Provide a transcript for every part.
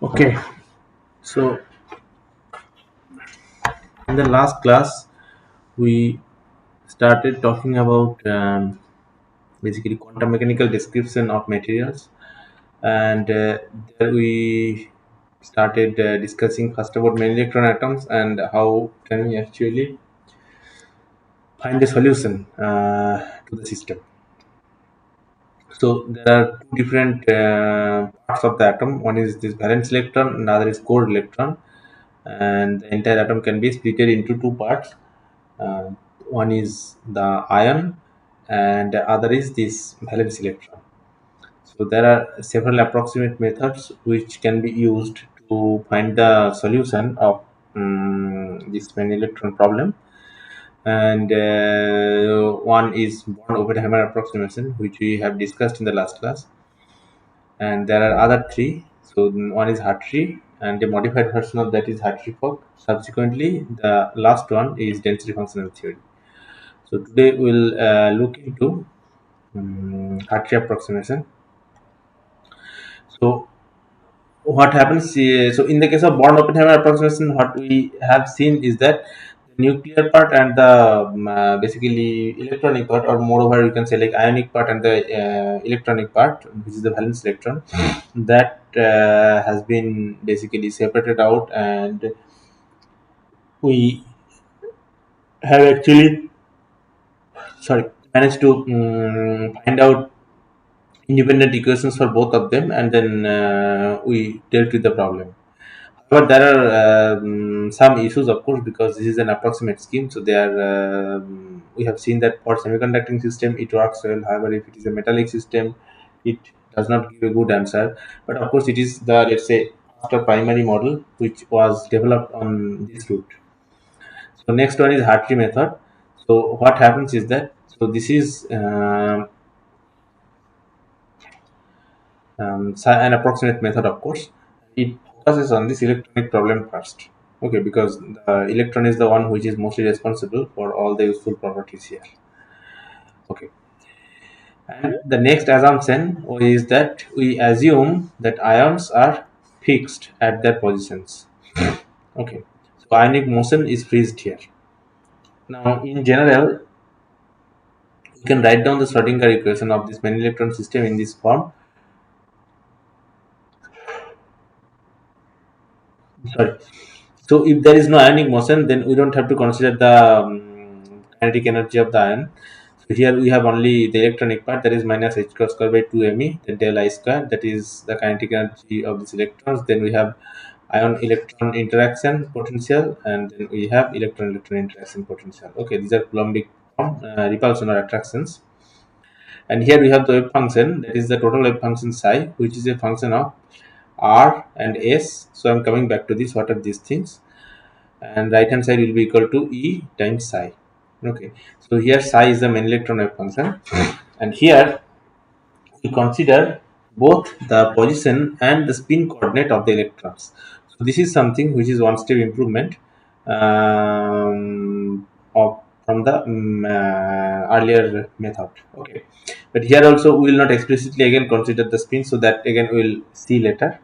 Okay, so in the last class, we started talking about basically quantum mechanical description of materials, and there we started discussing first about main electron atoms and how can we actually find a solution to the system. So there are two different parts of the atom. One is this valence electron, another is core electron, and the entire atom can be split into two parts. Uh, One is the ion, and the other is this valence electron. So there are several approximate methods which can be used to find the solution of this main electron problem. And one is Born-Oppenheimer approximation, which we have discussed in the last class. And there are other three. So one is Hartree, and the modified version of that is Hartree-Fock. Subsequently, the last one is density functional theory. So today we'll look into Hartree approximation. So what happens? So in the case of Born-Oppenheimer approximation, what we have seen is that the nuclear part and the basically electronic part, or moreover you can say like ionic part and the electronic part, which is the valence electron, that has been basically separated out, and we have actually sorry managed to find out independent equations for both of them, and then we dealt with the problem. But there are some issues, of course, because this is an approximate scheme. So they are we have seen that for semiconducting system it works well. However, if it is a metallic system, it does not give a good answer. But of course, it is the, let's say, after primary model which was developed on this route. So next one is Hartree method. So what happens is that, so this is an approximate method, of course. It focuses on this electronic problem first. Okay, because the electron is the one which is mostly responsible for all the useful properties here. Okay, and the next assumption is that we assume that ions are fixed at their positions. Okay, so ionic motion is freezed here. Now, in general, we can write down the Schrodinger equation of this many electron system in this form. Sorry. So if there is no ionic motion, then we don't have to consider the kinetic energy of the ion. So here we have only the electronic part, that is minus h cross square by 2 me, then del I square, that is the kinetic energy of these electrons. Then we have ion electron interaction potential, and then we have electron electron interaction potential. Okay, these are Coulombic repulsion or attractions. And here we have the wave function, that is the total wave function psi, which is a function of r and s. So I'm coming back to this. What are these things? And right hand side will be equal to E times psi. Okay, so here psi is the main electron wave function, and here we consider both the position and the spin coordinate of the electrons. So this is something which is one step improvement of from the earlier method. Okay, but here also we will not explicitly again consider the spin, so that again we will see later.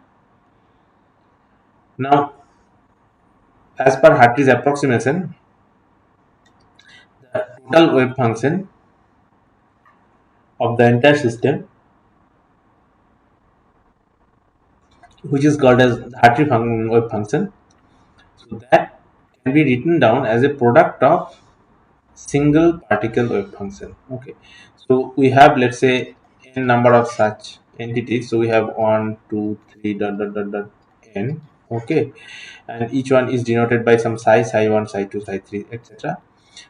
Now, as per Hartree's approximation, the total wave function of the entire system, which is called as the Hartree wave function, so that can be written down as a product of single particle wave function. Okay, so we have, let's say, n number of such entities. So we have 1 2 3 dot dot dot dot n. Okay, and each one is denoted by some psi 1 psi 2 psi 3, etc.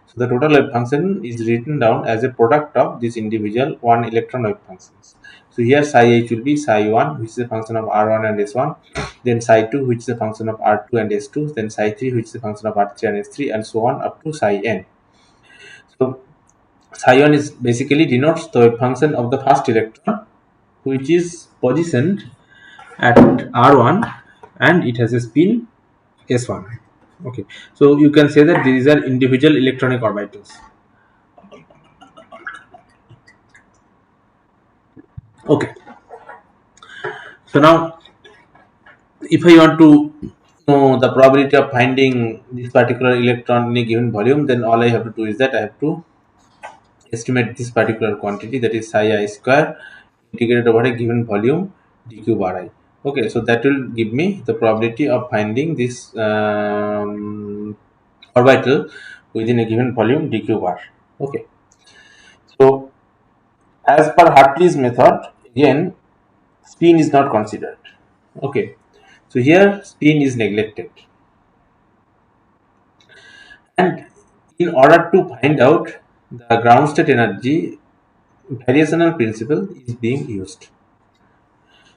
So the total wave function is written down as a product of these individual one electron wave functions. So here psi h will be psi 1, which is a function of r1 and s1, then psi 2, which is a function of r2 and s2, then psi 3, which is a function of r3 and s3, and so on up to psi n. So psi 1 is basically denotes the wave function of the first electron, which is positioned at r1, and it has a spin s1. Okay, so you can say that these are individual electronic orbitals. Okay, so now if I want to know the probability of finding this particular electron in a given volume, then all I have to do is that I have to estimate this particular quantity, that is psi I square integrated over a given volume d cube r I. Okay, so that will give me the probability of finding this orbital within a given volume d cube r. Okay, so as per Hartley's method, again spin is not considered. Okay, so here spin is neglected, and in order to find out the ground state energy, variational principle is being used.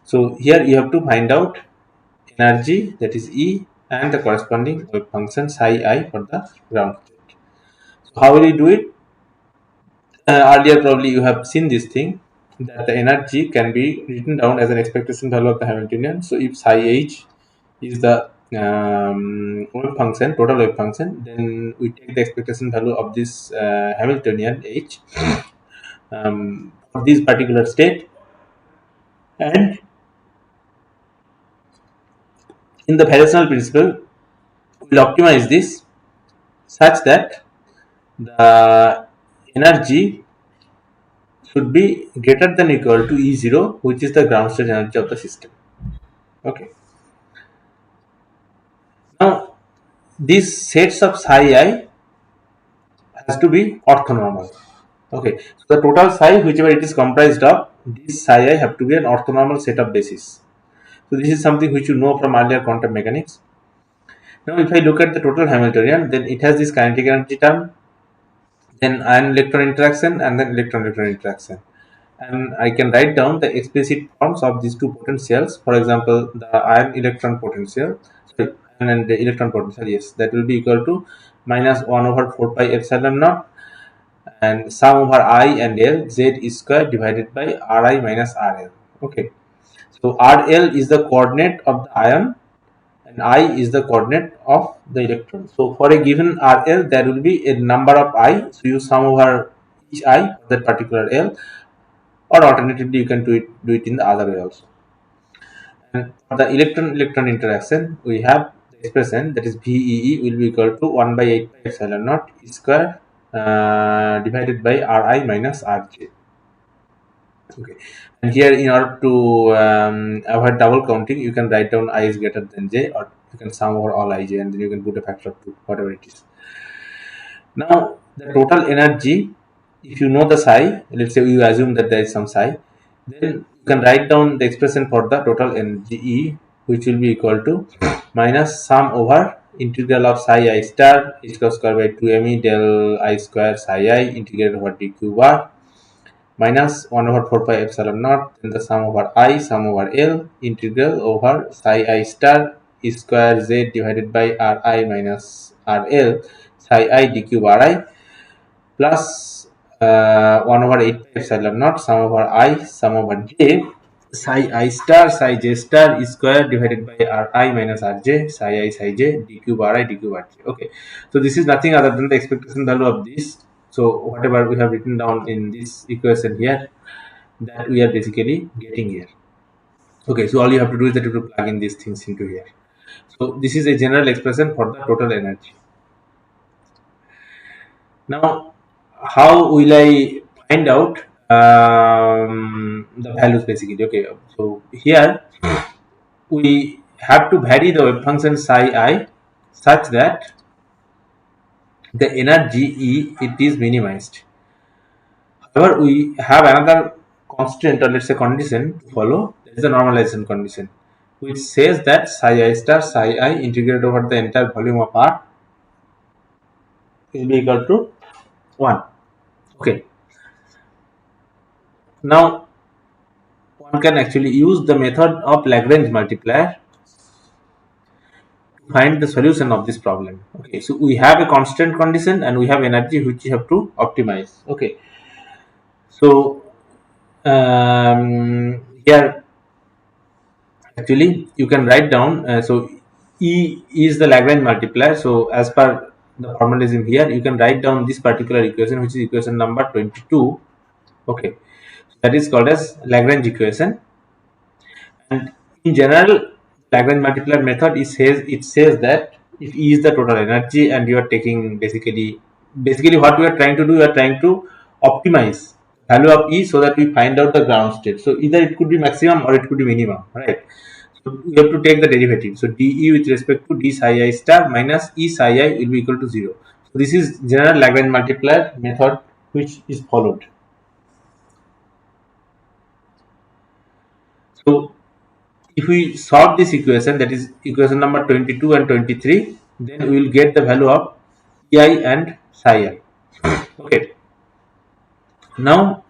So here you have to find out energy, that is E, and the corresponding wave function psi I for the ground state. So how will you do it? Earlier probably you have seen this thing, that the energy can be written down as an expectation value of the Hamiltonian. So if psi H is the wave function, total wave function, then we take the expectation value of this Hamiltonian H for this particular state, and in the variational principle we will optimize this such that the energy should be greater than equal to E0, which is the ground state energy of the system. Okay. Now, these sets of psi I has to be orthonormal. Okay. So the total psi, whichever it is comprised of, this psi I have to be an orthonormal set of bases. So this is something which you know from earlier quantum mechanics. Now, if I look at the total Hamiltonian, then it has this kinetic energy term, then ion electron interaction, and then electron electron interaction. And I can write down the explicit forms of these two potentials. For example, the ion electron potential, sorry, and the electron potential, yes, that will be equal to minus 1 over 4 pi epsilon naught and sum over I and L z square divided by Ri minus Rl. Okay, so Rl is the coordinate of the ion and I is the coordinate of the electron. So for a given Rl, there will be a number of I, so you sum over each I for that particular L, or alternatively you can do it in the other way also. And for the electron interaction, we have the expression, that is VEE will be equal to 1 by 8 pi epsilon naught square divided by Ri minus Rj. Okay, and here in order to avoid double counting, you can write down I is greater than j, or you can sum over all ij, and then you can put a factor of 2, whatever it is. Now the total energy, if you know the psi, let's say you assume that there is some psi, then you can write down the expression for the total energy E, which will be equal to minus sum over integral of psi I star h square by 2me del I square psi I integrated over d cube r minus 1 over 4 pi epsilon naught, then the sum over I, sum over L, integral over psi I star square z divided by Ri minus Rl psi I d cube Ri plus 1 over 8 pi epsilon naught, sum over I, sum over j, psi I star psi j star square divided by Ri minus Rj psi j d cube Ri d cube Rj. Okay, so this is nothing other than the expectation value of this. So whatever we have written down in this equation here, that we are basically getting here. Okay, so all you have to do is that you have to plug in these things into here. So this is a general expression for the total energy. Now, how will I find out the values basically? Okay, so here we have to vary the wave function psi I such that the energy E it is minimized. However, we have another constant, or let's say condition to follow. That is the normalization condition, which says that psi I star psi I integrated over the entire volume of R will be equal to 1. Okay. Now, one can actually use the method of Lagrange multiplier to find the solution of this problem. Okay, so we have a constant condition and we have energy which we have to optimize. Okay, so here actually you can write down, so E is the Lagrange multiplier. So as per the formalism here, you can write down this particular equation, which is equation number 22. Okay, that is called as Lagrange equation. And in general, Lagrange multiplier method it says that if E is the total energy and you are taking basically what we are trying to do, we are trying to optimize value of E so that we find out the ground state. So either it could be maximum or it could be minimum, right? So we have to take the derivative. So dE with respect to d psi I star minus E psi I will be equal to 0. So this is general Lagrange multiplier method which is followed. So if we solve this equation, that is equation number 22 and 23, then we will get the value of Ei and psi I. Okay. Now,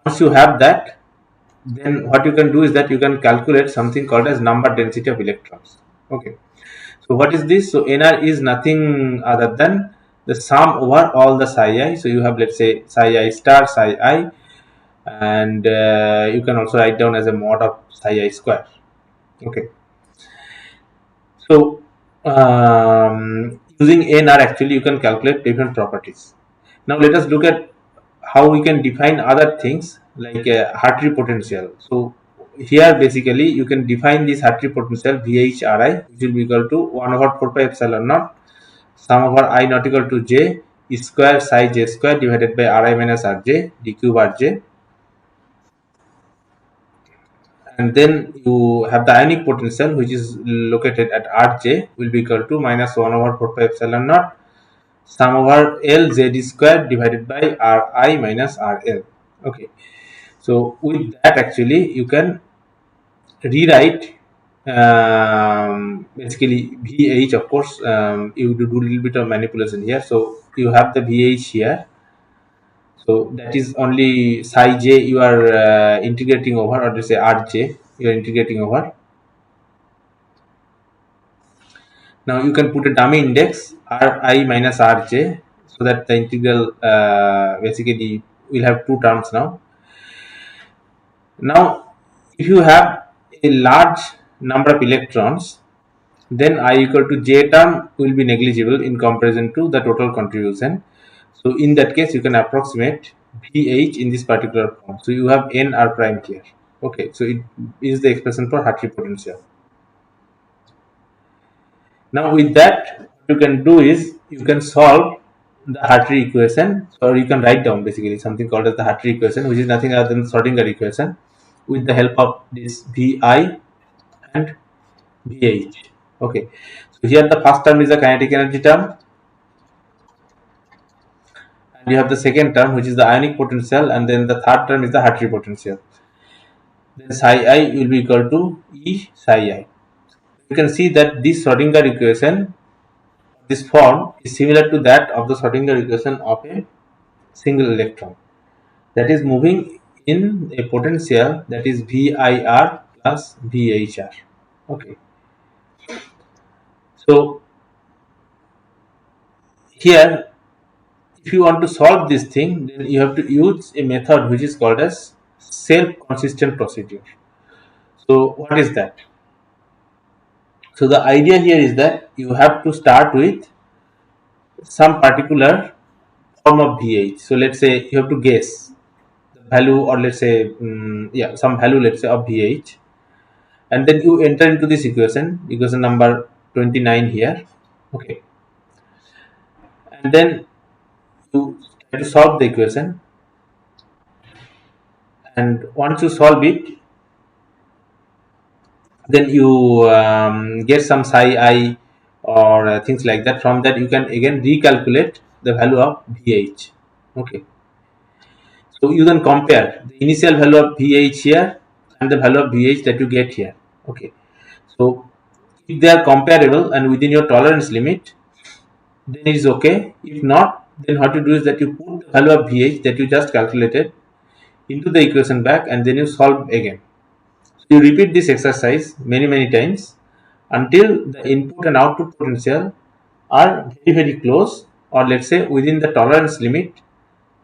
once you have that, then what you can do is that you can calculate something called as number density of electrons. Okay. So what is this? So NR is nothing other than the sum over all the psi I. So you have, let's say, psi I star psi I, and you can also write down as a mod of psi I square. Okay. So using ANR, actually you can calculate different properties. Now let us look at how we can define other things like Hartree potential. So here basically you can define this Hartree potential VHRI, which will be equal to 1 over 4 pi epsilon naught sum over I not equal to j square psi j square divided by Ri minus Rj d cube Rj. And then you have the ionic potential, which is located at Rj, will be equal to minus 1 over 4 pi epsilon naught sum over L z square divided by Ri minus Rl. Okay, so with that actually you can rewrite basically VH. Of course, you do a little bit of manipulation here. So you have the VH here. So that is only psi j you are integrating over, or let's say Rj you are integrating over. Now you can put a dummy index Ri minus Rj, so that the integral basically will have two terms now. Now, if you have a large number of electrons, then I equal to j term will be negligible in comparison to the total contribution. So in that case, you can approximate VH in this particular form. So you have n r prime here. Okay, so it is the expression for Hartree potential. Now with that, what you can do is you can solve the Hartree equation, or you can write down basically something called as the Hartree equation, which is nothing other than Schrodinger equation, with the help of this Vi and Vh. Okay, so here the first term is the kinetic energy term, and you have the second term, which is the ionic potential, and then the third term is the Hartree potential. Then psi I will be equal to E psi I. You can see that this Schrodinger equation, this form, is similar to that of the Schrodinger equation of a single electron that is moving in a potential that is VIR plus VHR. Okay, so here if you want to solve this thing, then you have to use a method which is called as self-consistent procedure. So what is that? So the idea here is that you have to start with some particular form of VH. So let's say you have to guess the value, or let's say some value, let's say, of VH, and then you enter into this equation number 29 here. Okay, and then you try to solve the equation, and once you solve it, then you get some psi I or things like that. From that you can again recalculate the value of VH. Okay, so you can compare the initial value of VH here and the value of VH that you get here. Okay, so if they are comparable and within your tolerance limit, then it is okay. If not, then what you do is that you put the value of VH that you just calculated into the equation back, and then you solve again. So you repeat this exercise many times until the input and output potential are very close, or let's say within the tolerance limit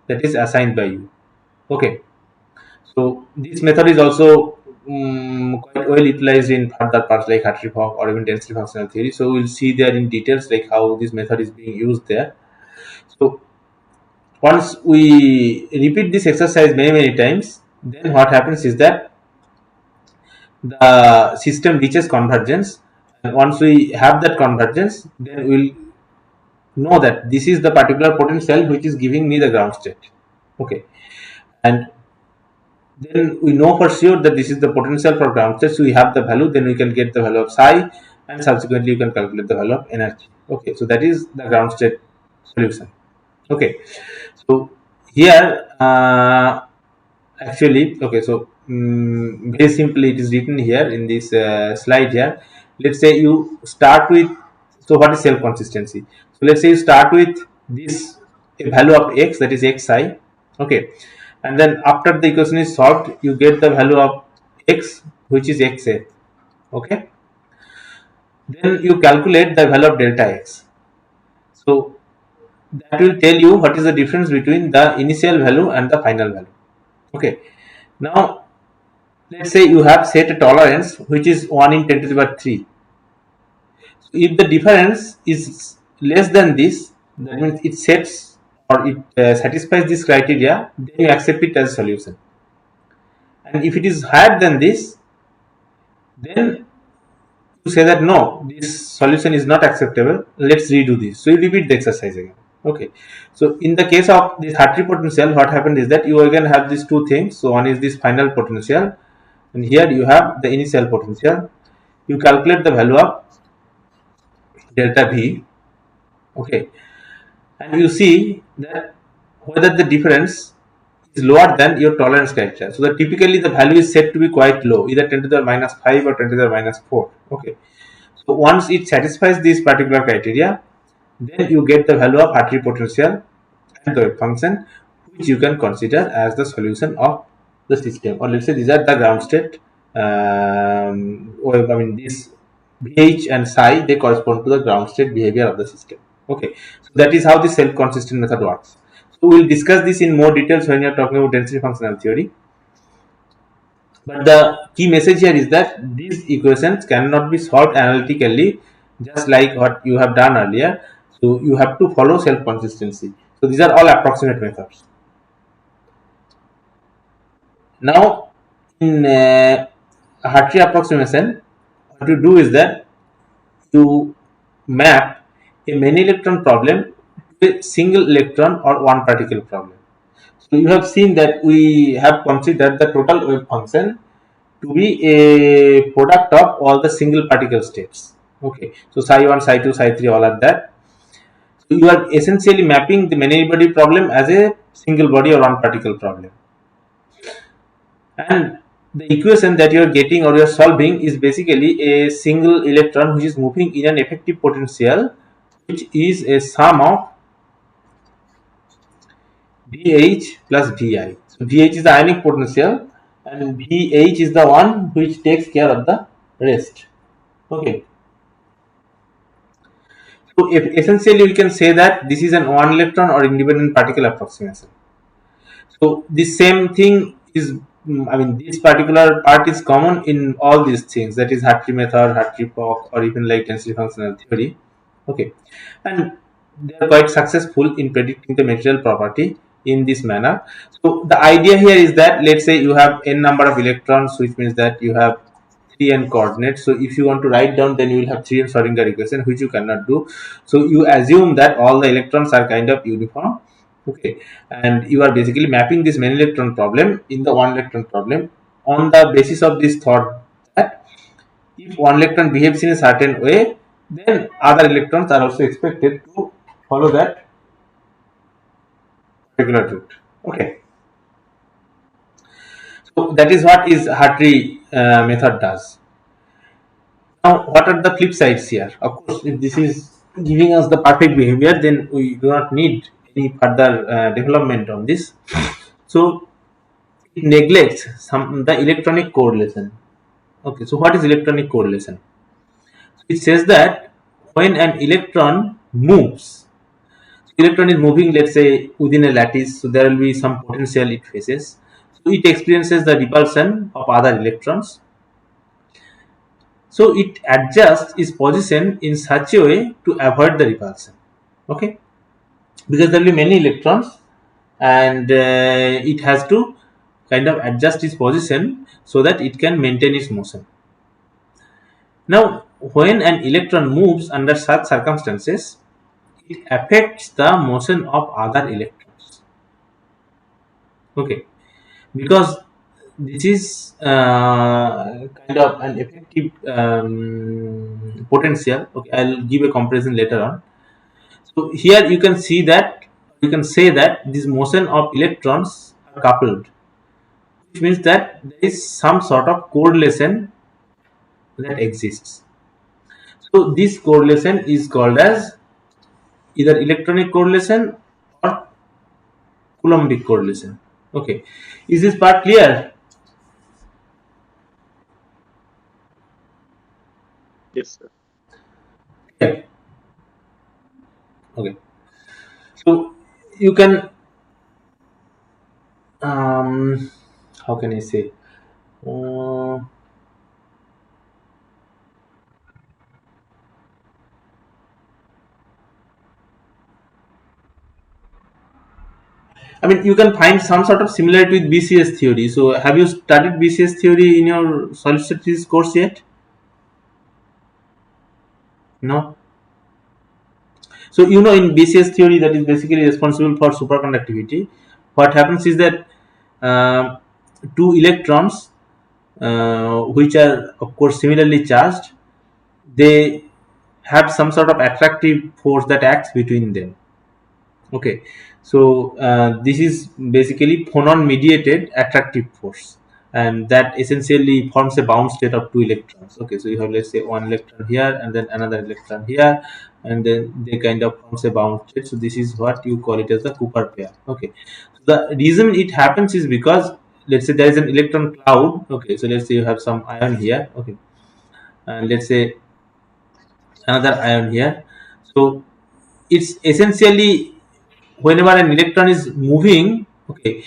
that is assigned by you. Okay, so this method is also quite well utilized in further parts like Hartree-Fock or even density functional theory. So we'll see there in details like how this method is being used there. So once we repeat this exercise many times, then what happens is that the system reaches convergence, and once we have that convergence, then we'll know that this is the particular potential which is giving me the ground state. Okay, and then we know for sure that this is the potential for ground state. So we have the value, then we can get the value of psi, and subsequently you can calculate the value of energy. Okay, so that is the ground state solution. Okay, so here actually, okay, so very simply it is written here in this slide here. Let's say you start with, so what is self consistency? So let's say you start with this a value of x, that is xi. Okay, and then after the equation is solved, you get the value of x, which is xa. Okay, then you calculate the value of delta x. So that will tell you what is the difference between the initial value and the final value. Okay, now let's say you have set a tolerance which is 1 in 10 to the power 3. So if the difference is less than this, that means it sets or it satisfies this criteria, then you accept it as a solution. And if it is higher than this, then you say that no, this solution is not acceptable, let's redo this. So you repeat the exercise again. Okay, so in the case of this Hartree potential, what happened is that you again have these two things. So one is this final potential, and here you have the initial potential. You calculate the value of delta V. Okay, and you see that whether the difference is lower than your tolerance criteria. So that typically the value is set to be quite low, either 10 to the minus 5 or 10 to the minus 4. Okay, so once it satisfies this particular criteria, then you get the value of Hartree potential and the wave function, which you can consider as the solution of the system. Or let's say these are the ground state. I mean, this VH and psi, they correspond to the ground state behavior of the system. Okay, so that is how the self-consistent method works. So we'll discuss this in more details when you're talking about density functional theory. But the key message here is that these equations cannot be solved analytically, just like what you have done earlier. So you have to follow self-consistency. So these are all approximate methods. Now, in Hartree approximation, what you do is that you map a many electron problem to a single electron or one particle problem. So you have seen that we have considered the total wave function to be a product of all the single particle states. Okay, so psi 1, psi 2, psi 3, all are that. So you are essentially mapping the many body problem as a single body or one particle problem. And the equation that you are getting or you are solving is basically a single electron which is moving in an effective potential, which is a sum of VH plus VI. So VH is the ionic potential and VH is the one which takes care of the rest. Okay. So essentially we can say that this is an one electron or independent particle approximation. So the same thing is, I mean, this particular part is common in all these things, that is Hartree method, Hartree-Fock, or even like density functional theory. Okay, and they are quite successful in predicting the material property in this manner. So the idea here is that, let's say you have n number of electrons, which means that you have 3n coordinates. So if you want to write down, then you will have 3n Schrodinger equation, which you cannot do. So you assume that all the electrons are kind of uniform. Okay, and you are basically mapping this many electron problem in the one electron problem on the basis of this thought that if one electron behaves in a certain way, then other electrons are also expected to follow that particular route. Okay, so that is what is Hartree method does. Now, what are the flip sides here? Of course, if this is giving us the perfect behavior, then we do not need any further development on this. So it neglects the electronic correlation. Okay, so what is electronic correlation? It says that when an electron moves, electron is moving, let's say within a lattice, so there will be some potential it faces. So it experiences the repulsion of other electrons. So it adjusts its position in such a way to avoid the repulsion. Okay, because there will be many electrons, and it has to kind of adjust its position so that it can maintain its motion. Now, when an electron moves under such circumstances, it affects the motion of other electrons. Okay, because this is kind of an effective potential. Okay, I'll give a comparison later on. So here you can see that you can say that this motion of electrons are coupled, which means that there is some sort of correlation that exists. So this correlation is called as either electronic correlation or Coulombic correlation. Okay, is this part clear? Yes, sir. Yeah. Okay, so you can how can I say? Uh, I mean, you can find some sort of similarity with BCS theory. So, have you studied BCS theory in your solid studies course yet? No. So, you know, in BCS theory, that is basically responsible for superconductivity. What happens is that um two electrons, which are of course similarly charged, they have some sort of attractive force that acts between them. Okay, so this is basically phonon mediated attractive force, and that essentially forms a bound state of two electrons. Okay, so you have, let's say, one electron here and then another electron here, and then they kind of forms a bound state. So this is what you call it as the Cooper pair. Okay, so the reason it happens is because, let's say, there is an electron cloud. Okay, so let's say you have some ion here. Okay, and let's say another ion here. So it's essentially, whenever an electron is moving, okay,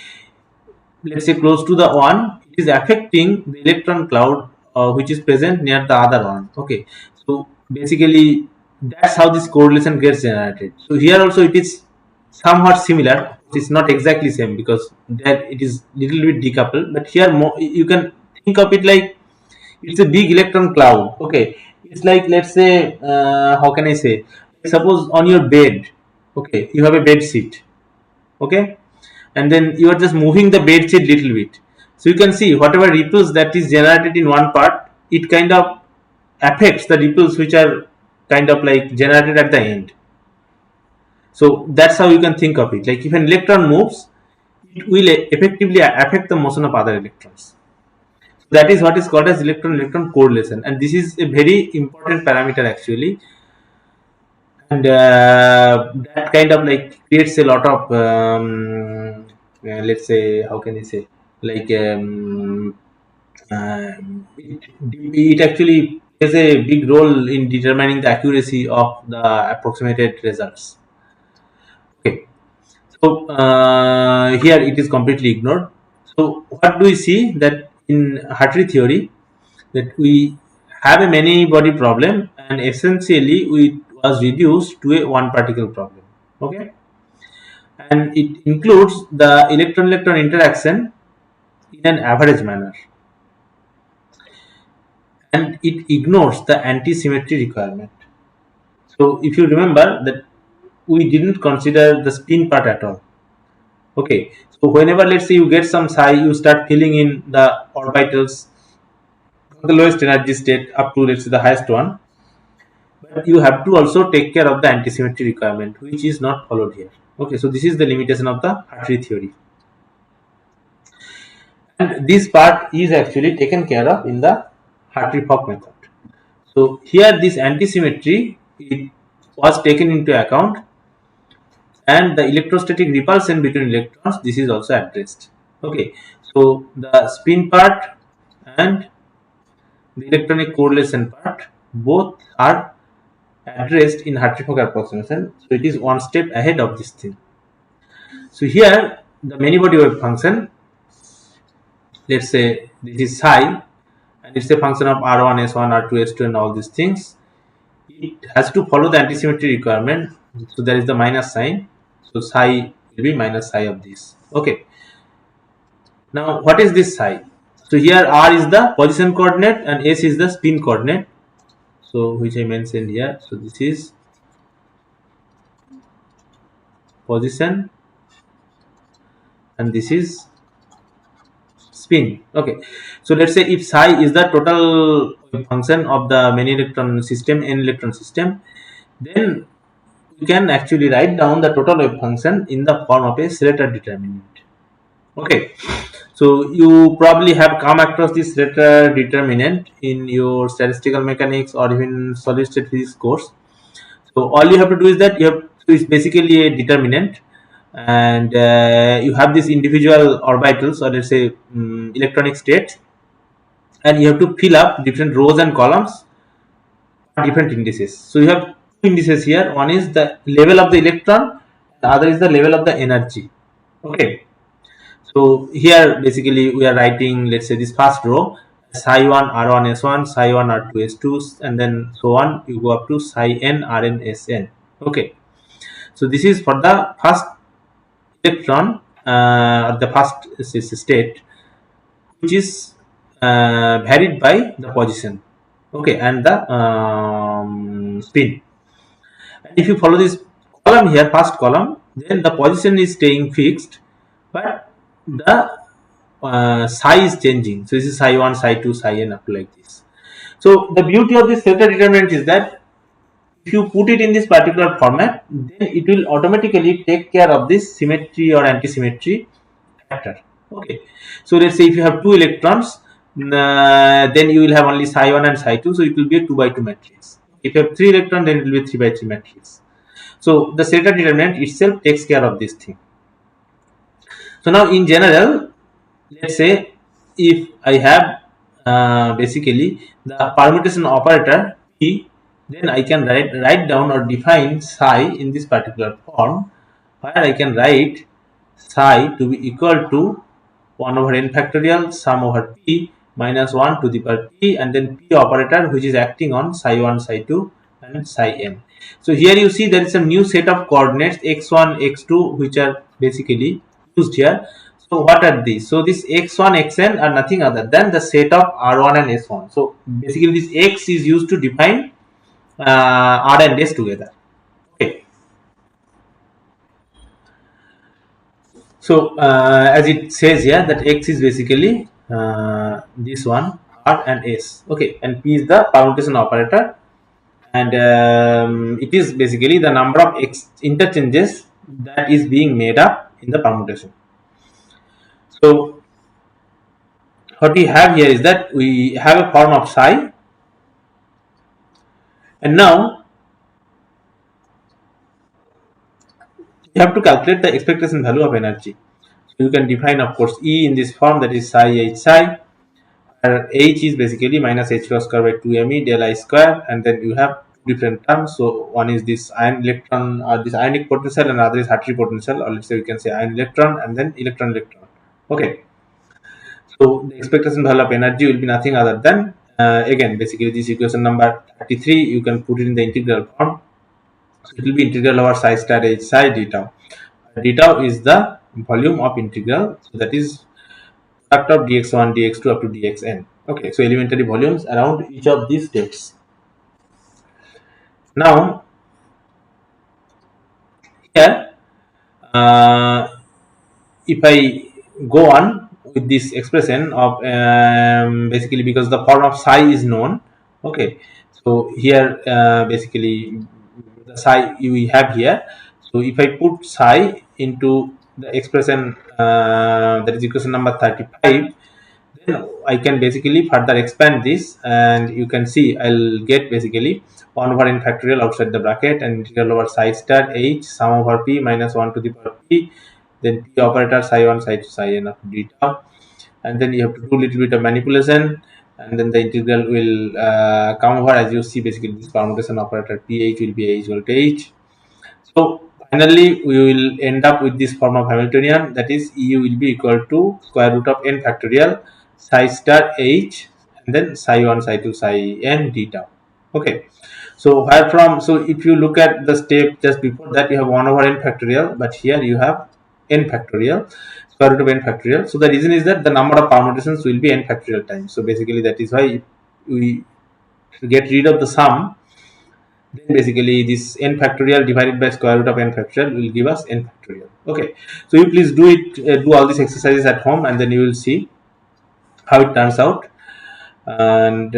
let's say close to the one, it is affecting the electron cloud which is present near the other one. Okay, so basically that's how this correlation gets generated. So here also it is somewhat similar. It's not exactly same because there it is little bit decoupled, but here more, you can think of it like it's a big electron cloud. Okay, it's like, let's say, how can I say, suppose on your bed, okay, you have a bed sheet. Okay, and then you are just moving the bed sheet little bit, so you can see whatever ripples that is generated in one part, it kind of affects the ripples which are kind of like generated at the end. So that's how you can think of it, like if an electron moves, it will effectively affect the motion of other electrons. That is what is called as electron electron correlation, and this is a very important parameter actually. And that kind of like creates a lot of let's say, how can I say, like it actually plays a big role in determining the accuracy of the approximated results. Okay, so here it is completely ignored. So what do we see that in Hartree theory, that we have a many body problem, and essentially it was reduced to a one particle problem. Okay, and it includes the electron electron interaction in an average manner, and it ignores the anti-symmetry requirement. So if you remember that we didn't consider the spin part at all. Okay, so whenever, let's say, you get some psi, you start filling in the orbitals from the lowest energy state up to, let's say, the highest one, but you have to also take care of the anti-symmetry requirement, which is not followed here. Okay, so this is the limitation of the Hartree theory, and this part is actually taken care of in the Hartree-Fock method. So here this anti-symmetry, it was taken into account, and the electrostatic repulsion between electrons, this is also addressed. Okay, so the spin part and the electronic correlation part both are addressed in Hartree-Fock approximation, so it is one step ahead of this thing. So here the many body wave function, let's say this is psi, and it's a function of r1 s1 r2 s2 and all these things. It has to follow the anti-symmetry requirement, so there is the minus sign, so psi will be minus psi of this. Okay, Now what is this psi? So here r is the position coordinate and s is the spin coordinate, so which I mentioned here. So this is position and this is spin. Okay, so let's say if psi is the total function of the many electron system, n electron system, then you can actually write down the total wave function in the form of a Slater determinant. Okay, so you probably have come across this Slater determinant in your statistical mechanics or even solid state physics course. So all you have to do is that you have to, is basically a determinant, and you have these individual orbitals or let's say electronic states, and you have to fill up different rows and columns different indices. So you have two indices here. One is the level of the electron, the other is the level of the energy. Okay. So here basically we are writing, let's say this first row, psi 1 r1 s1, psi 1 r2 s2, and then so on. You go up to psi n rn sn. Okay. So this is for the first electron or the first state, which is varied by the position. Okay, and the spin. And if you follow this column here, first column, then the position is staying fixed, but the psi is changing. So this is psi 1, psi 2, psi n up to like this. So the beauty of this Slater determinant is that if you put it in this particular format, then it will automatically take care of this symmetry or anti-symmetry factor. Okay, so let's say if you have two electrons, then you will have only psi 1 and psi 2, so it will be a 2 by 2 matrix. If you have 3 electrons, then it will be a 3 by 3 matrix. So the Slater determinant itself takes care of this thing. So now in general, let's say if I have basically the permutation operator P, then I can write down or define psi in this particular form, where I can write psi to be equal to 1 over n factorial sum over p minus 1 to the power p, and then p operator which is acting on psi 1, psi 2 and psi n. So here you see there is a new set of coordinates x1, x2 which are basically used here. So what are these? So this x1, xn are nothing other than the set of r1 and s1. So basically this x is used to define r and s together. Okay. So as it says here that x is basically this one r and s. Okay, and p is the permutation operator, and it is basically the number of interchanges that is being made up in the permutation. So what we have here is that we have a form of psi, and now you have to calculate the expectation value of energy. So you can define, of course, E in this form, that is psi h psi, where h is basically minus h cross square by 2 me del I square, and then you have different terms. So one is this ion electron or this ionic potential, and other is Hartree potential, or let's say we can say ion electron and then electron electron. Okay. So the expectation value of energy will be nothing other than again basically this equation number 33. You can put it in the integral form. So it will be integral over psi star h psi d tau. D tau is the volume of integral, so that is product of dx1, dx2 up to dxn. Okay, so elementary volumes around each of these states. Now here, if I go on with this expression of basically because the form of psi is known. Okay, so here basically the psi we have here. So if I put psi into the expression that is equation number 35, then I can basically further expand this, and you can see I'll get basically 1 over n factorial outside the bracket and integral over psi star h sum over p minus 1 to the power p, then p operator psi 1, psi 2, psi n of d tau, and then you have to do a little bit of manipulation, and then the integral will come over. As you see, basically this permutation operator ph will be h equal to h. So finally we will end up with this form of Hamiltonian, that is E will be equal to square root of n factorial psi star h and then psi 1, psi 2, psi n d tau. Okay, so where from, so if you look at the step just before that, you have 1 over n factorial, but here you have n factorial. square root of n factorial. So the reason is that the number of permutations will be n factorial times. So basically that is why if we get rid of the sum, then basically this n factorial divided by square root of n factorial will give us n factorial. Okay, so you please do it, do all these exercises at home, and then you will see how it turns out. And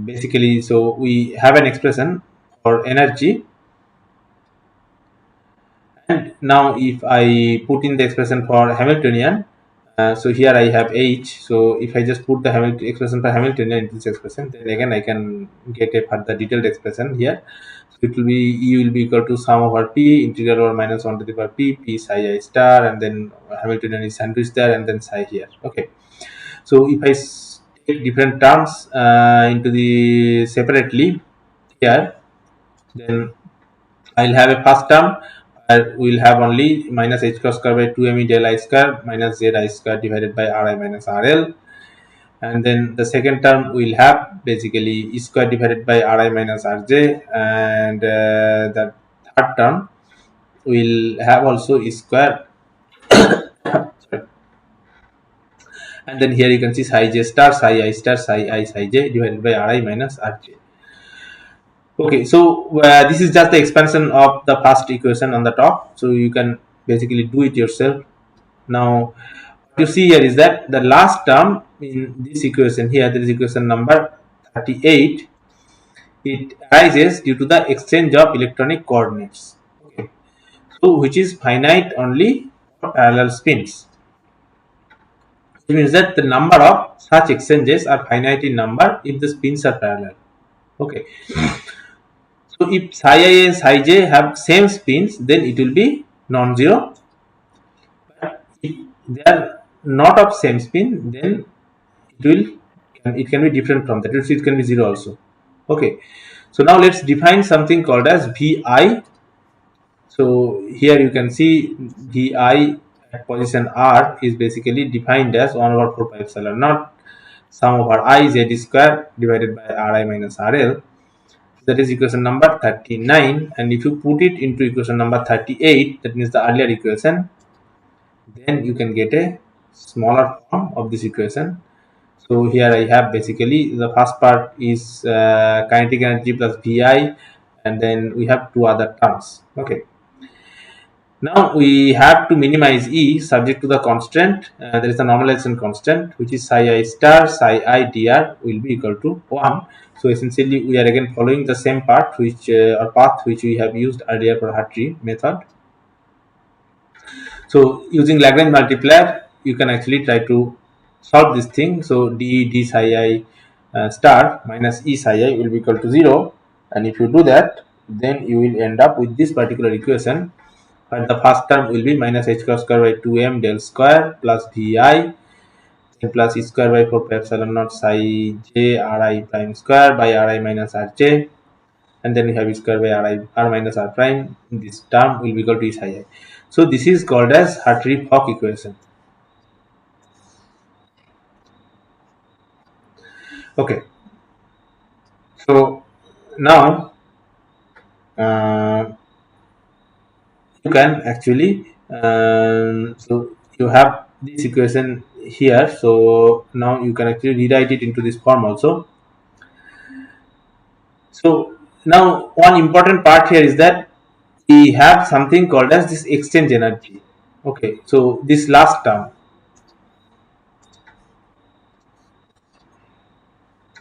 basically, so we have an expression for energy, and now if I put in the expression for Hamiltonian, so here I have H, so if I just put the expression for Hamiltonian into this expression, then again I can get a further detailed expression here. So it will be E will be equal to sum over P integral over minus 1 to the power P psi I star, and then Hamiltonian is sandwiched there, and then psi here. Okay, so if I take different terms into the separately here, then I'll have a first term. We'll have only minus h cross square by 2 me del I square minus z I square divided by ri minus rl. And then the second term we'll have basically e square divided by ri minus rj. And the third term we'll have also e square. And then here you can see psi j star, psi I star, psi I, psi j divided by ri minus rj. Okay, so this is just the expansion of the first equation on the top, so you can basically do it yourself. Now what you see here is that the last term in this equation here, there is equation number 38, it arises due to the exchange of electronic coordinates. Okay, so which is finite only for parallel spins. It means that the number of such exchanges are finite in number if the spins are parallel. Okay, so if psi I and psi j have same spins, then it will be non-zero. But if they are not of same spin, then it can be different from that. It can be zero also. Okay, so now let's define something called as Vi. So here you can see Vi at position R is basically defined as 1 over 4 pi epsilon naught sum over I z square divided by Ri minus RL. That is equation number 39, and if you put it into equation number 38, that means the earlier equation, then you can get a smaller form of this equation. So here I have basically the first part is kinetic energy plus Vi, and then we have two other terms. Okay, now we have to minimize E subject to the constant. There is a normalization constant, which is psi I star, psi I dr will be equal to 1. So essentially we are again following the same path which or path which we have used earlier for Hartree method. So using Lagrange multiplier, you can actually try to solve this thing. So d psi I star minus E psi I will be equal to 0, and if you do that, then you will end up with this particular equation. And the first term will be minus h cross square by 2m del square plus vi plus e square by 4 pi epsilon naught psi j ri prime square by ri minus rj, and then we have e square by r minus r prime. This term will be equal to e psi I. So this is called as Hartree-Fock equation. Okay, so now you can actually so you have this equation here, so now you can actually rewrite it into this form also. So now one important part here is that we have something called as this exchange energy. Okay, so this last term.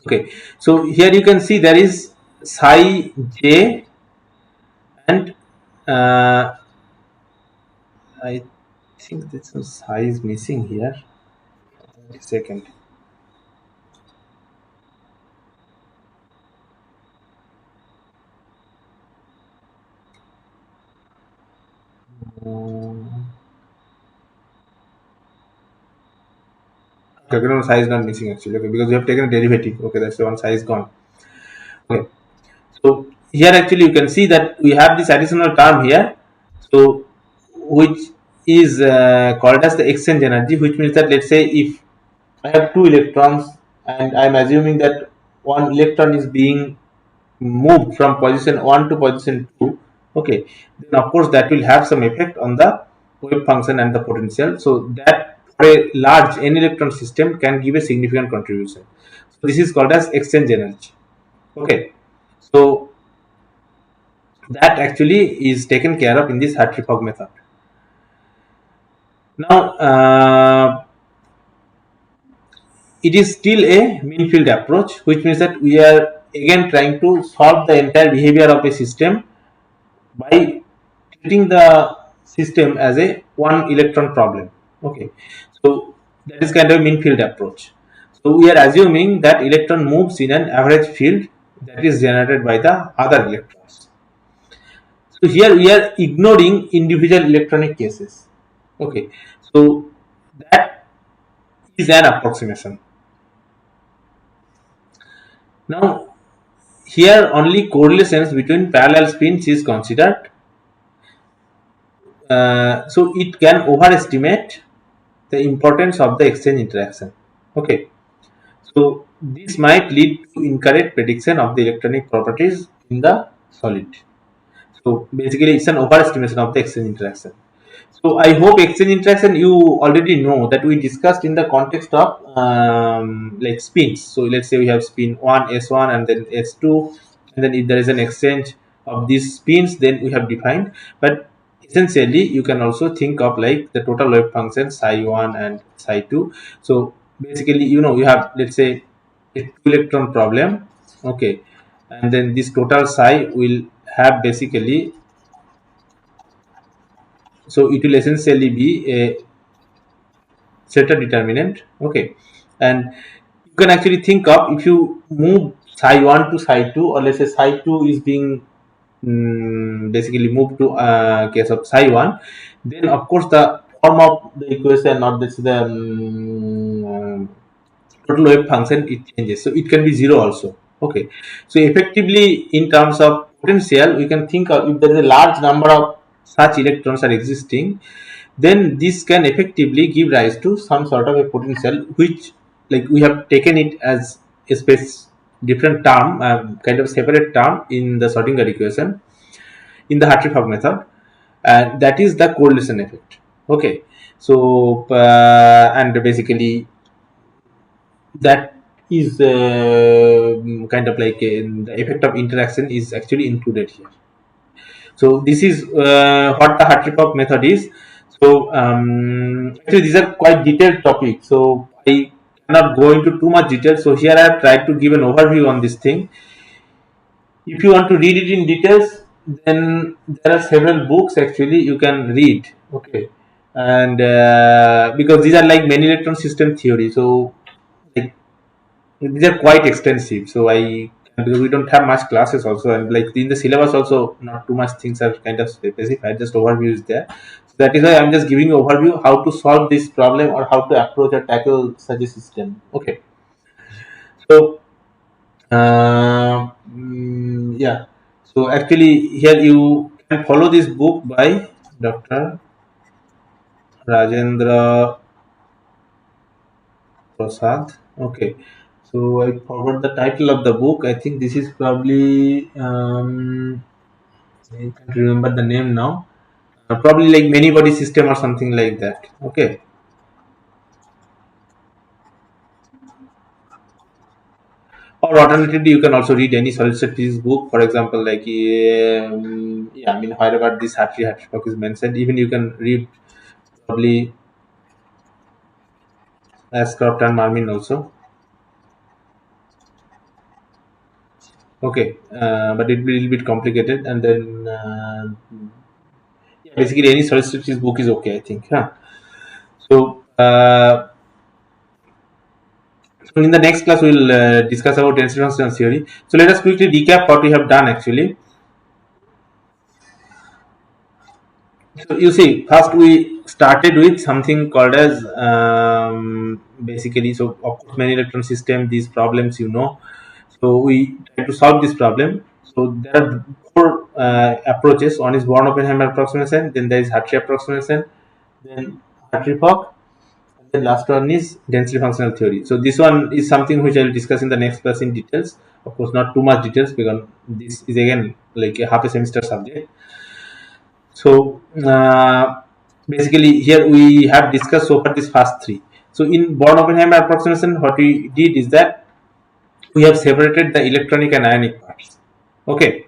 Okay, so here you can see there is psi j, and I think this psi is missing here. Wait a second. Okay, no, psi is not missing actually. Okay, because we have taken a derivative. Okay, that's the one, psi is gone. Okay, so here actually you can see that we have this additional term here, so which is called as the exchange energy, which means that let's say if I have two electrons and I'm assuming that one electron is being moved from position 1 to position 2, okay, then of course that will have some effect on the wave function and the potential. So that for a large n electron system can give a significant contribution. So this is called as exchange energy. Okay, so that actually is taken care of in this Hartree-Fock method. Now, it is still a mean field approach, which means that we are again trying to solve the entire behavior of a system by treating the system as a one electron problem. Okay, so that is kind of a mean field approach. So we are assuming that electron moves in an average field that is generated by the other electrons. So here we are ignoring individual electronic cases. Okay, so that is an approximation. Now here only correlations between parallel spins is considered. So it can overestimate the importance of the exchange interaction. Okay, so this might lead to incorrect prediction of the electronic properties in the solid. So basically, it's an overestimation of the exchange interaction. So I hope exchange interaction you already know that we discussed in the context of like spins. So let's say we have spin 1 S1 and then S2, and then if there is an exchange of these spins, then we have defined. But essentially, you can also think of like the total wave function psi1 and psi2. So basically, you have, let's say, a two electron problem. Okay, and then this total psi will have basically, so it will essentially be a Zeta determinant. Okay, and you can actually think of, if you move psi 1 to psi 2, or let's say psi 2 is being basically moved to case of psi 1, then of course the form of the equation, not this the total wave function, it changes, so it can be zero also. Okay, so effectively in terms of potential, we can think of, if there is a large number of such electrons are existing, then this can effectively give rise to some sort of a potential, which, like, we have taken it as a space different term, kind of separate term in the Schrodinger equation in the Hartree-Fock method, and that is the correlation effect. Okay, so and basically that is kind of like the effect of interaction is actually included here. So this is what the Hartree-Fock method is. So actually these are quite detailed topics, so I cannot go into too much detail. So here I have tried to give an overview on this thing. If you want to read it in details, then there are several books actually you can read. Okay, and because these are like many electron system theory, so like these are quite extensive. So because we don't have much classes also, and like in the syllabus also not too much things are kind of specified, just overview is there. So that is why I'm just giving you overview how to solve this problem or how to approach or tackle such a system. Okay, so yeah, so actually here you can follow this book by Dr. Rajendra Prasad. Okay, so I forgot the title of the book. I think this is probably I can't remember the name now. Probably like many body system or something like that. Okay. Or alternatively, you can also read any solid state physics book. For example, like yeah, I mean, wherever this Hartree-Fock is mentioned, even you can read probably Ashcroft and Marmin also. Okay, but it will be a little bit complicated, and then yeah, basically any solid state physics book is okay, I think. Huh? So. So in the next class, we'll discuss about density functional theory. So let us quickly recap what we have done actually. So you see, first we started with something called as basically, so of course many electron system, these problems you know. So we try to solve this problem. So there are four approaches. One is Born-Oppenheimer approximation, then there is Hartree approximation, then Hartree-Fock, and then last one is density functional theory. So this one is something which I will discuss in the next class in details. Of course, not too much details because this is again like a half a semester subject. So Basically, here we have discussed so far these first three. So in Born-Oppenheimer approximation, what we did is that we have separated the electronic and ionic parts. Okay,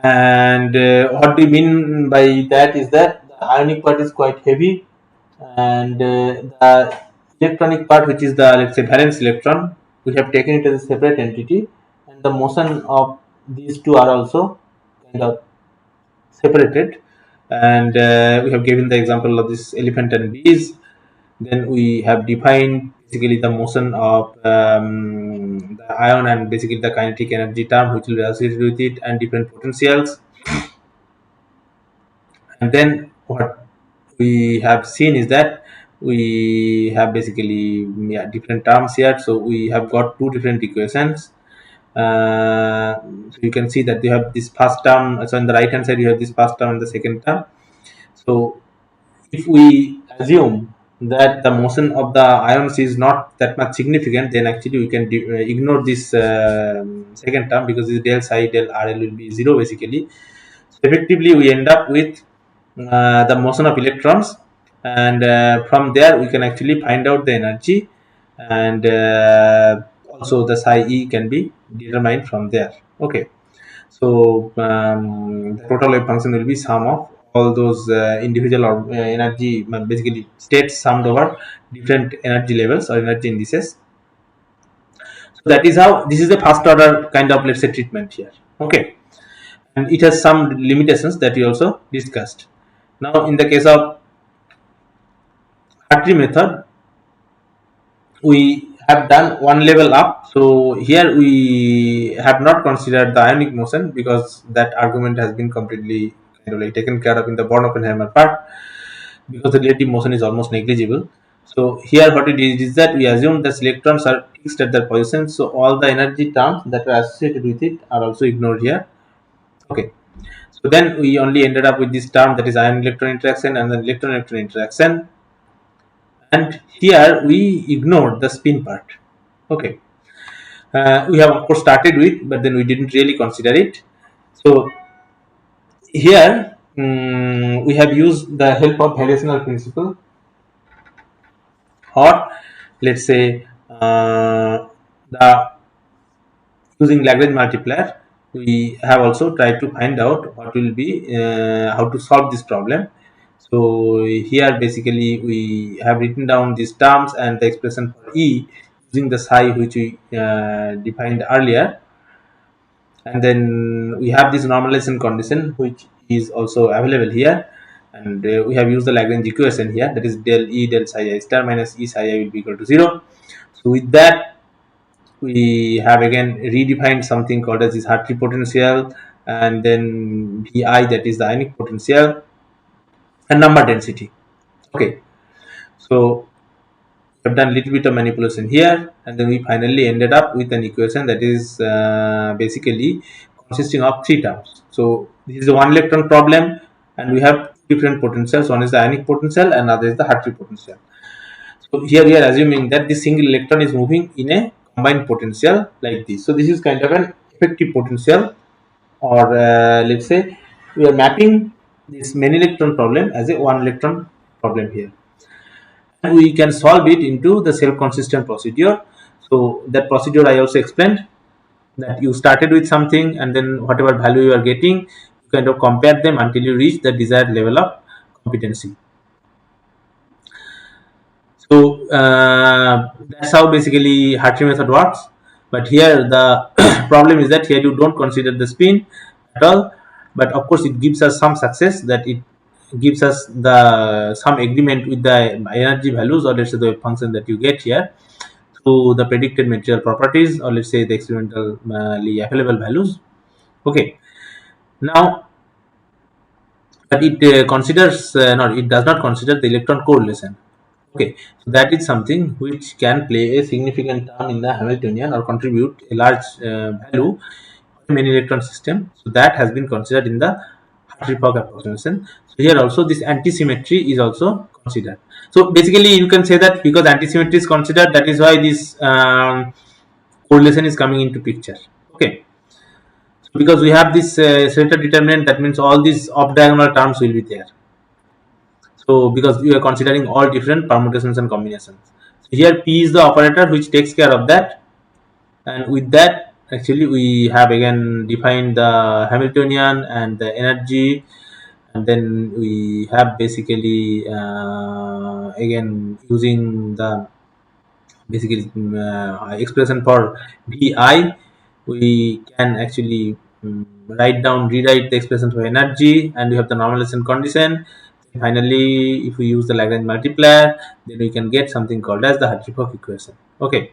and what we mean by that is that the ionic part is quite heavy, and the electronic part, which is the, let's say, valence electron, we have taken it as a separate entity, and the motion of these two are also kind of separated. And we have given the example of this elephant and bees. Then we have defined basically the motion of the ion and basically the kinetic energy term which will be associated with it, and different potentials. And then what we have seen is that we have basically, yeah, different terms here. So we have got two different equations. So you can see that you have this first term. So on the right hand side you have this first term and the second term. So if we assume that the motion of the ions is not that much significant, then actually we can ignore this second term, because this del psi del RL will be zero basically. So effectively, we end up with the motion of electrons, and from there we can actually find out the energy, and also the psi E can be determined from there. Okay. So the total wave function will be sum of all those individual or energy, basically states summed over different energy levels or energy indices. So that is how this is the first order kind of, let's say, treatment here. Okay, and it has some limitations that we also discussed. Now, in the case of Hartree method, we have done one level up. So here we have not considered the ionic motion, because that argument has been completely kind of like taken care of in the Born-Oppenheimer part, because the relative motion is almost negligible. So here what we did is that we assume that electrons are fixed at their position, so all the energy terms that are associated with it are also ignored here. Okay, so then we only ended up with this term, that is ion electron interaction and then electron electron interaction, and here we ignored the spin part. Okay, we have of course started with, but then we didn't really consider it. So here we have used the help of variational principle, or let's say the using Lagrange multiplier, we have also tried to find out what will be how to solve this problem. So here basically we have written down these terms and the expression for E using the psi which we defined earlier, and then we have this normalization condition which is also available here, and we have used the Lagrange equation here, that is del E del psi I star minus E psi I will be equal to 0. So with that we have again redefined something called as this Hartree potential, and then Vi, that is the ionic potential, and number density. Okay, so we have done a little bit of manipulation here, and then we finally ended up with an equation that is basically consisting of three terms. So this is a one electron problem, and we have different potentials. One is the ionic potential, and other is the Hartree potential. So here we are assuming that this single electron is moving in a combined potential like this. So this is kind of an effective potential, or let's say we are mapping this many electron problem as a one electron problem here, and we can solve it into the self-consistent procedure. So that procedure I also explained, that you started with something, and then whatever value you are getting, you kind of compare them until you reach the desired level of competency. So that's how basically Hartree method works. But here the problem is that here you don't consider the spin at all. But of course, it gives us some success, that it gives us the some agreement with the energy values, or let's say the function that you get here through the predicted material properties, or let's say the experimentally available values. Okay. Now, but it considers not it does not consider the electron correlation. Okay, so that is something which can play a significant term in the Hamiltonian, or contribute a large value in many electron system. So that has been considered in the Hartree-Fock approximation. So here also this antisymmetry is also considered. So basically you can say that because antisymmetry is considered, that is why this correlation is coming into picture. Okay, so because we have this center determinant, that means all these off diagonal terms will be there. So because we are considering all different permutations and combinations. So here P is the operator which takes care of that, and with that actually we have again defined the Hamiltonian and the energy, and then we have basically again using the basically expression for Vi, we can actually rewrite the expression for energy, and we have the normalization condition. Finally, if we use the Lagrange multiplier, then we can get something called as the Hartree-Fock equation. Okay,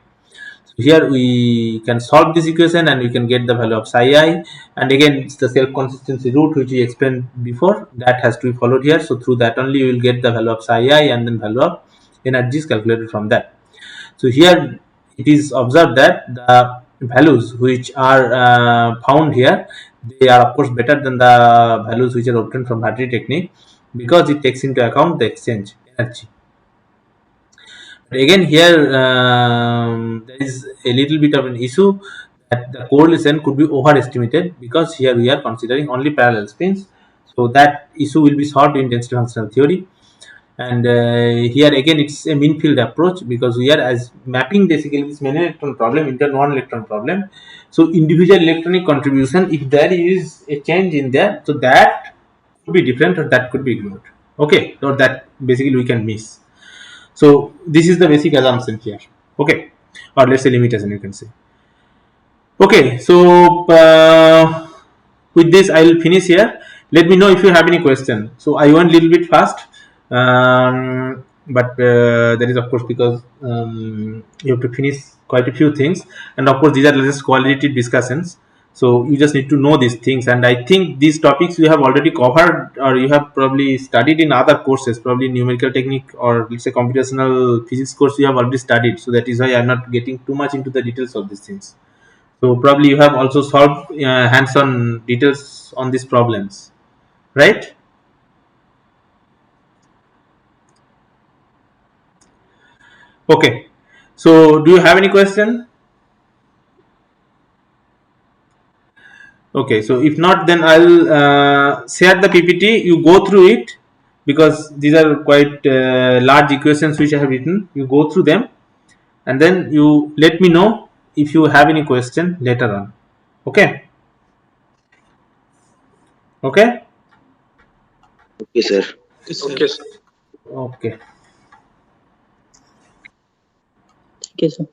so here we can solve this equation and we can get the value of psi I, and again it's the self consistency root which we explained before, that has to be followed here. So through that only you will get the value of psi I, and then value of energy is calculated from that. So here it is observed that the values which are found here, they are of course better than the values which are obtained from Hartree technique, because it takes into account the exchange energy. But again here there is a little bit of an issue that the correlation could be overestimated, because here we are considering only parallel spins. So that issue will be solved in density functional theory. And here again it's a mean field approach, because we are as mapping basically this many electron problem into one electron problem. So individual electronic contribution, if there is a change in there, so that could be different or that could be ignored. Okay, or that basically we can miss. So this is the basic assumption here. Okay, or let's say limitation you can say. Okay, so with this I will finish here. Let me know if you have any question. So I went a little bit fast, but that is of course because you have to finish quite a few things, and of course these are just qualitative discussions. So you just need to know these things, and I think these topics you have already covered, or you have probably studied in other courses, probably numerical technique or let's say computational physics course you have already studied. So that is why I am not getting too much into the details of these things. So probably you have also solved hands-on details on these problems, right? Okay. So do you have any question? Okay. So if not, then I'll share the PPT. You go through it, because these are quite large equations which I have written. You go through them, and then you let me know if you have any question later on. Okay. Okay. Okay, sir. Okay, sir. Okay. Okay, sir.